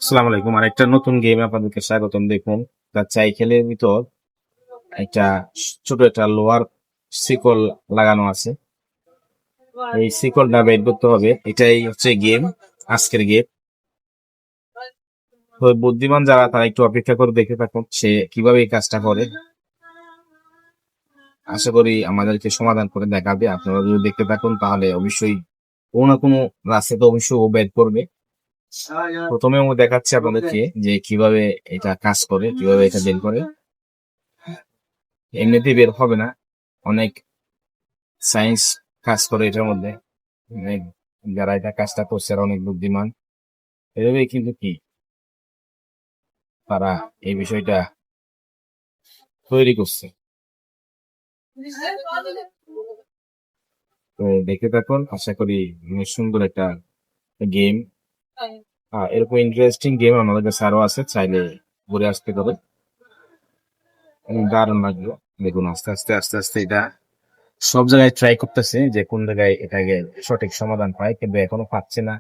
আসসালামু আলাইকুম। আর একটা নতুন গেমে আপনাদেরকে স্বাগতম। দেখুন, তার সাইকেলের ভিতর একটা ছোট একটা লোহার শিকল লাগানো আছে। এই শিকলটা বের করতে হবে। এটাই হচ্ছে গেম, আজকের গেম। তো বুদ্ধিমান যারা তারা একটু অপেক্ষা করে দেখে থাকুন সে কিভাবে এই কাজটা করে। আশা করি আমাদেরকে সমাধান করে দেখাবে। আপনারা যদি দেখতে থাকুন তাহলে অবশ্যই কোনো না কোনো রাস্তা তো অবশ্যই ও বের করবে। প্রথমে ও দেখাচ্ছে আপনাদেরকে যে কিভাবে এটা কাজ করে, কিভাবে এটা বের করে। এমনিতেই বের হবে না, অনেক সায়েন্স কাজ করে এটার মধ্যে। অনেক যারা এটা কাজটা করছে এরা অনেক বুদ্ধিমান। এভাবেই কিন্তু কি তারা এই বিষয়টা তৈরি করছে। তো দেখে থাকুন, আশা করি অনেক সুন্দর একটা গেম। এরকম ইন্টারেস্টিং গেম আমাদের কাছে আরো আছে, চাইলে ঘুরে আসতে হবে। দারুণ লাগলো। দেখুন, আস্তে আস্তে আস্তে আস্তে এটা সব জায়গায় ট্রাই করতেছে যে কোন জায়গায় এটাকে সঠিক সমাধান পায়, কিন্তু এখনো পাচ্ছে না।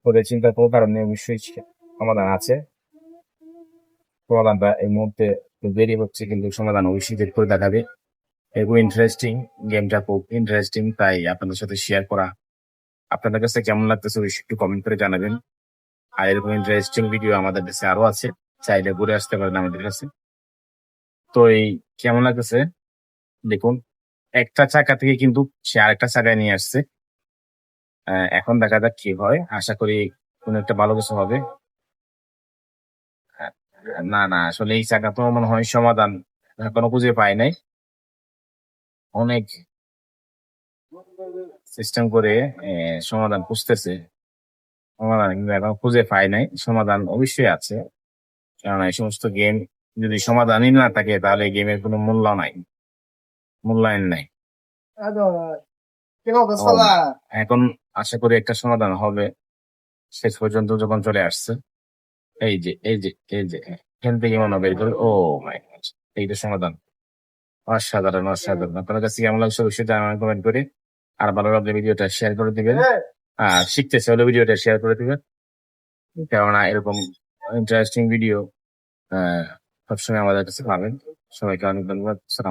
ওদের চিন্তার কোনো কারণে অবশ্যই সমাধান আছে। সমাধানটা এই মুহূর্তে দেরি হচ্ছে, কিন্তু সমাধান অবশ্যই বের করে দেখাবে। খুব ইন্টারেস্টিং, গেমটা খুব ইন্টারেস্টিং, তাই আপনাদের সাথে শেয়ার করা। আপনাদের কাছে কেমন লাগতেছে অবশ্যই একটু কমেন্ট করে জানাবেন। আর এরকম ইন্টারেস্টিং ভিডিও আমাদের কাছে আরো আছে, চাইলে ঘুরে আসতে পারেন আমাদের কাছে। তো এই কেমন লাগতেছে দেখুন, একটা চাকা থেকে কিন্তু সে আরেকটা চাকায় নিয়ে আসছে। এখন দেখা যাক কি হয়, আশা করি কোনো একটা ভালো কিছু হবে। আহ, না না, আসলে এই চাকা তো মনে হয় সমাধান এখনো খুঁজে পাই নাই। অনেক সিস্টেম করে সমাধান খুঁজতেছে, সমাধান কিন্তু এখন খুঁজে পাই নাই। সমাধান অবশ্যই আছে, কারণ এই সমস্ত গেম যদি সমাধানই না থাকে তাহলে গেমের কোনো মূল্য নাই, মূল্যায়ন নাই। ও, এখন আশা করি একটা সমাধান হবে। শেষ পর্যন্ত যখন চলে আসছে, এই যে এই যে এই যে এখান থেকে মনে বের করে, ও মাই গড, এইটা সমাধান। অসাধারণ অসাধারণ। আপনার কাছে কেমন লাগছে অবশ্যই জানাবেন কমেন্ট করে। আর ভালো লাগলে ভিডিওটা শেয়ার করে দিবেন। আর শিখতেছে হলে ভিডিওটা শেয়ার করে দিবেন, কেননা এরকম ইন্টারেস্টিং ভিডিও সবসময় আমাদের কাছে পাবেন। সবাইকে অনেক ধন্যবাদ। সালাম।